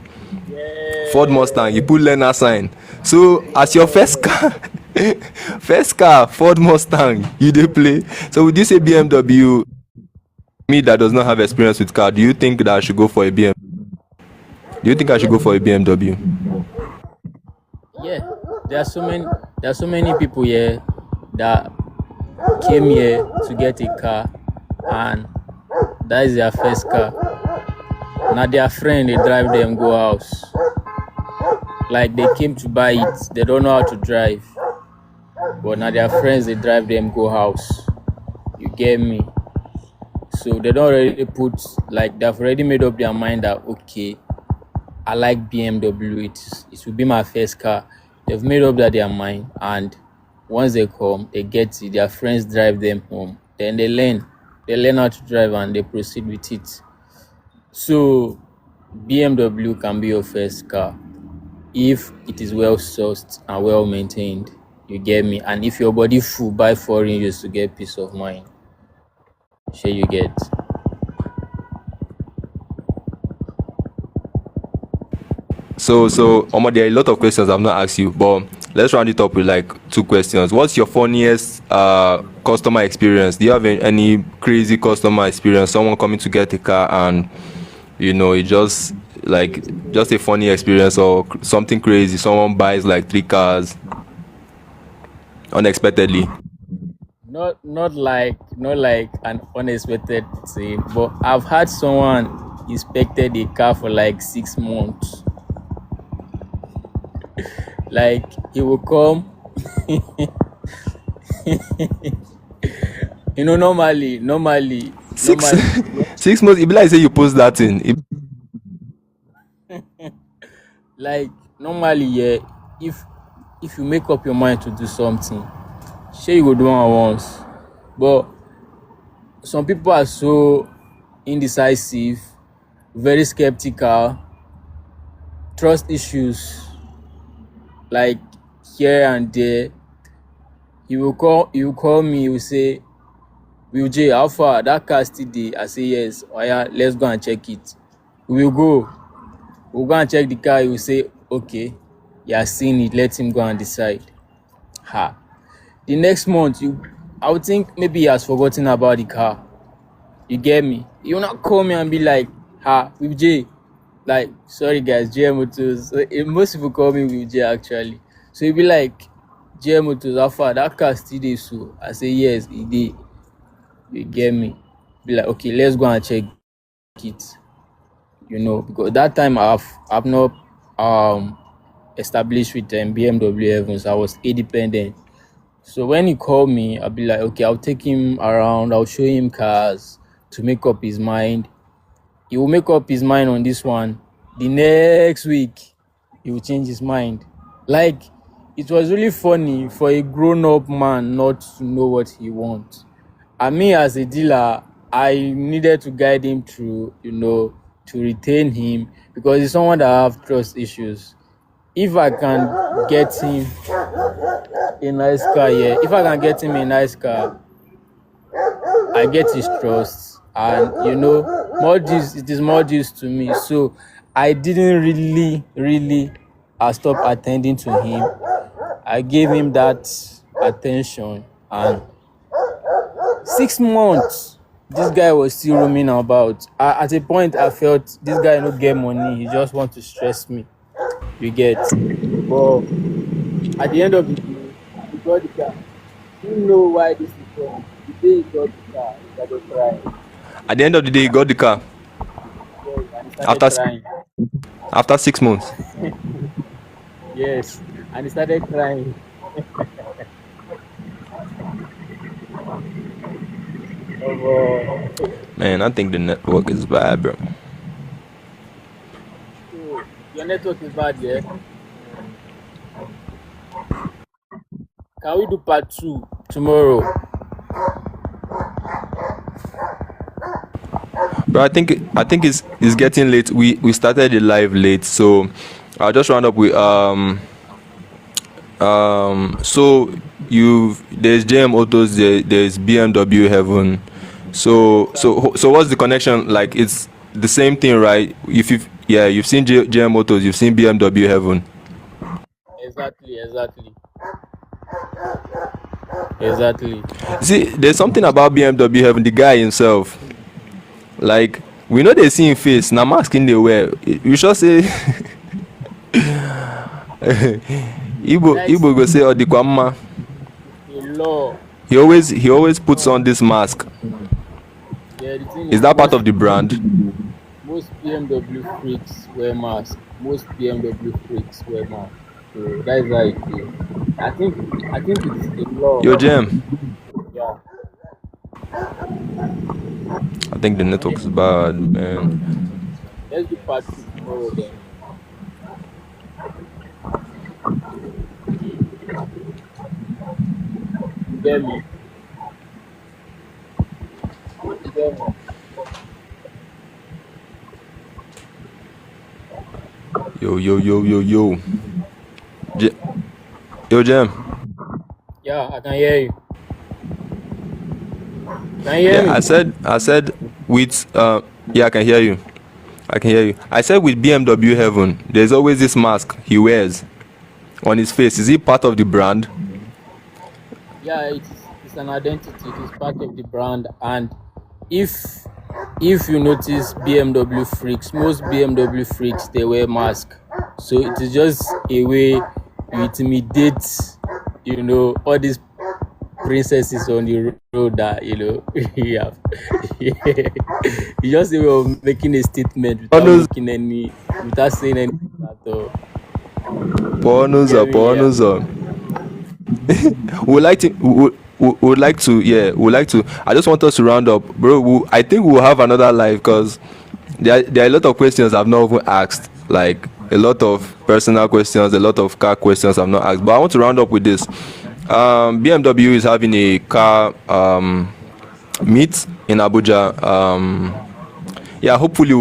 Ford Mustang, you Yeah, put learner sign. So as your first yeah. car, first car, Ford Mustang, you dey play. So would you say BMW, me that does not have experience with car, do you think that I should go for a BMW? Do you think I should Yeah, go for a BMW? yeah. There are so many. There are so many people here that came here to get a car, and that is their first car. Now their friend they drive them go house. Like they came to buy it, they don't know how to drive, but now their friends they drive them go house. You get me? So they don't already put like they've already made up their mind that okay, I like BMW. It will be my first car. They've made up that their mind, and once they come, they get it. Their friends drive them home. Then they learn. They learn how to drive and they proceed with it. So BMW can be your first car if it is well sourced and well maintained. You get me? And if your body full, buy foreign use to get peace of mind. Sure you get. So there are a lot of questions I've not asked you, but let's round it up with like two questions. What's your funniest customer experience? Do you have any crazy customer experience? Someone coming to get a car and it just like just a funny experience or something crazy. Someone buys like three cars unexpectedly. Not like an unexpected thing, but I've had someone inspected a car for like 6 months. Like he will come, Six normally, 6 months. It be like say you post that in. like normally, yeah. If if you make up your mind to do something, sure you go do am once. But some people are so indecisive, very skeptical, trust issues, like here and there. He will call me, he will say, Will J, how far? That car still dey? I say yes. Oh yeah, let's go and check it. We will go. We'll go and check the car. He will say, okay, he has seen it. Let him go and decide. Ha. The next month, I would think maybe he has forgotten about the car. You get me? He will not call me and be like, with J. Like, sorry guys, JMautos. So, most people call me with J actually. So he'll be like, JMautos, how far? That car still dey so? I say yes, it dey. You get me? Be like, okay, let's go and check it. Because that time I've not established with BMW Evans. I was independent. So when he called me, I'll be like, okay, I'll take him around. I'll show him cars to make up his mind. He will make up his mind on this one. The next week, he will change his mind. Like, it was really funny for a grown-up man not to know what he wants. And me as a dealer, I needed to guide him through, to retain him because he's someone that have trust issues. If I can get him a nice car, yeah. If I can get him a nice car, I get his trust, and more dues. It is more dues to me. So I didn't really, really stop attending to him. I gave him that attention, and 6 months this guy was still roaming about. At a point I felt this guy no get money, he just want to stress me, you get. But at the end of the day, he got the car. You know why this is wrong? The day he got the car, he started crying. At the end of the day, you got the car Yes, and he started after crying. after 6 months. Yes, and he started crying. Oh, Man, I think the network is bad, bro. so your network is bad, yeah? Can we do part two tomorrow? But I think it's getting late. We started the live late, so I'll just round up with so there's JMautos, there's BMW Heaven. So what's the connection? Like it's the same thing, right? If you've seen JMautos, you've seen BMW Heaven. Exactly. Exactly. See, there's something about BMW Heaven, the guy himself. Like we know they see him face, now mask in the wear. You should say That's Igbo go say Odikwamma. a law. He always puts on this mask. Yeah, the thing Is is that part of the brand? most BMW freaks wear masks. Most BMW freaks wear masks. So that's how it is. I think I think it's a law. Yo, Jam. Yeah. I think the Okay. network is bad, man. Let's do part two tomorrow then. You get me? You get me? Yo. J- Yo, Jam. Yeah, I can hear you. Can you hear Yeah, I me? said with yeah, I can hear you. I can hear you. I said with BMW Heaven, there's always this mask he wears on his face. Is he part of the brand? Yeah, it's an identity. It is part of the brand. And if if you notice BMW freaks, most BMW freaks they wear mask. So it is just a way you intimidate, all these princesses on the road that you have. It's just a way of making a statement Pornos, without saying anything at all. You pornos, get me? Yeah. pornos. We would like to we would like to yeah we would like to. I just want us to round up, bro. I think we'll have another live because there are a lot of questions I've not even asked, like a lot of personal questions, a lot of car questions I've not asked. But I want to round up with this. BMW is having a car meet in Abuja. Yeah, hopefully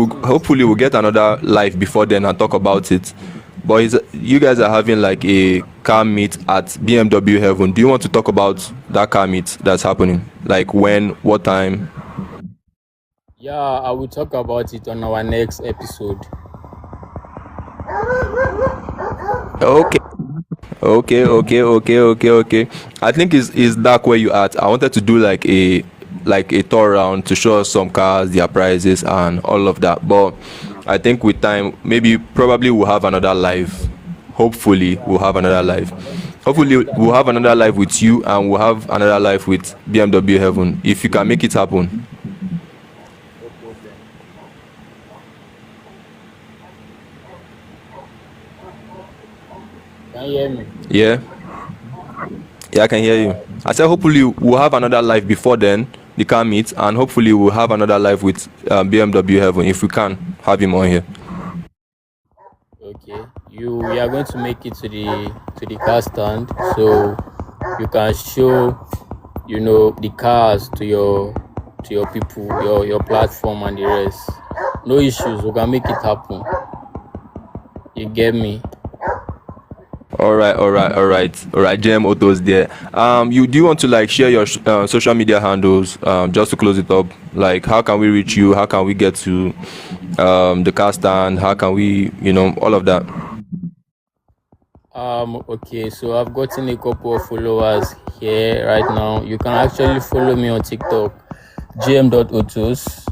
we'll get another live before then and talk about it. But you guys are having like a car meet at BMW Heaven. Do you want to talk about that car meet that's happening? Like when, what time? Yeah, I will talk about it on our next episode. Okay. Okay. I think is dark where you at. I wanted to do like a tour around to show us some cars, their prices, and all of that. But I think with time, maybe probably we'll have another live. Hopefully, we'll have another live. Hopefully, we'll have another live with you, and we'll have another live with BMW Heaven if you can make it happen. No problem. Can you hear me? Yeah, yeah, I can hear you. I said hopefully we'll have another live before then, the car meet, and hopefully we'll have another live with BMW Heaven if we can have him on here. Okay. We are going to make it to the car stand, so you can show the cars to your people, your platform and the rest. No issues. We can make it happen. You get me? All right. JMautos there. You do you want to like share your social media handles just to close it up? Like, how can we reach you? How can we get to the car stand? How can we, all of that? Okay, so I've gotten a couple of followers here right now. You can actually follow me on TikTok, gm.autos.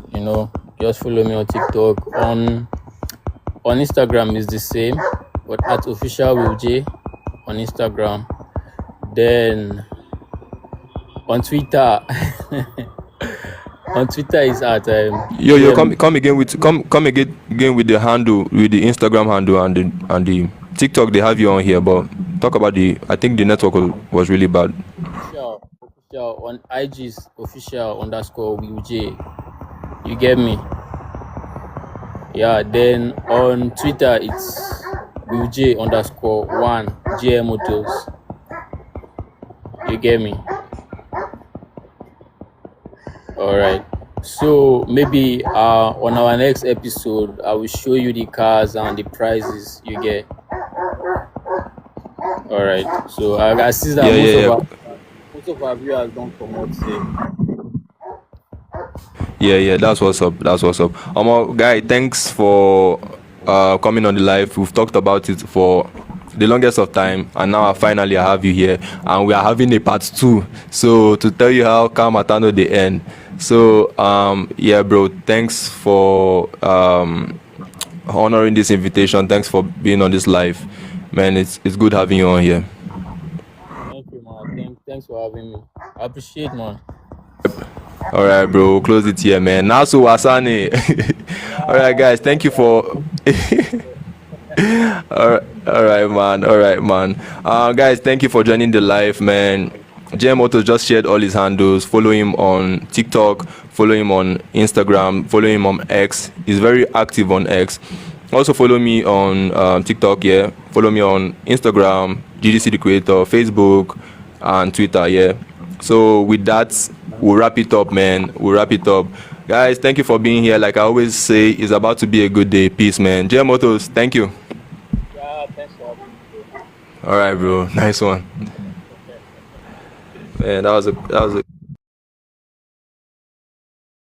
Just follow me on TikTok. On Instagram is the same, but at official Will J on Instagram. Then on Twitter, on Twitter is at Yo, GM. come again with the handle, with the Instagram handle and the TikTok. They have you on here, but talk about the. I think the network was really bad. Official on IG's official underscore Will J. You get me? Yeah. Then on Twitter it's Will J underscore one JMautos. You get me? All right. So maybe on our next episode, I will show you the cars and the prices you get. All right. So I see that Yeah, yeah, yeah. most of our viewers don't come out say. Yeah, that's what's up. That's what's up. Guy, thanks for coming on the live. We've talked about it for the longest of time, and now finally I have you here, and we are having a part two. So to tell you how Car Matano they end. So yeah, bro. Thanks for honoring this invitation. Thanks for being on this live, man. It's good having you on here. Thank you, man. Thanks for having me. I appreciate, man. All right, bro. Close it here, man. Nasu Wasane. All right, guys. Thank you for. All right, man. All right, man. Guys, thank you for joining the live, man. JMautos just shared all his handles. Follow him on TikTok. Follow him on Instagram. Follow him on X. He's very active on X. Also follow me on TikTok. Yeah. Follow me on Instagram, GDC the Creator, Facebook, and Twitter. Yeah. So with that, we'll wrap it up, man. We'll wrap it up. Guys, thank you for being here. Like I always say, it's about to be a good day. Peace, man. JMautos, thank you. Yeah, thanks for having me. All right, bro. Nice one. Man, that was a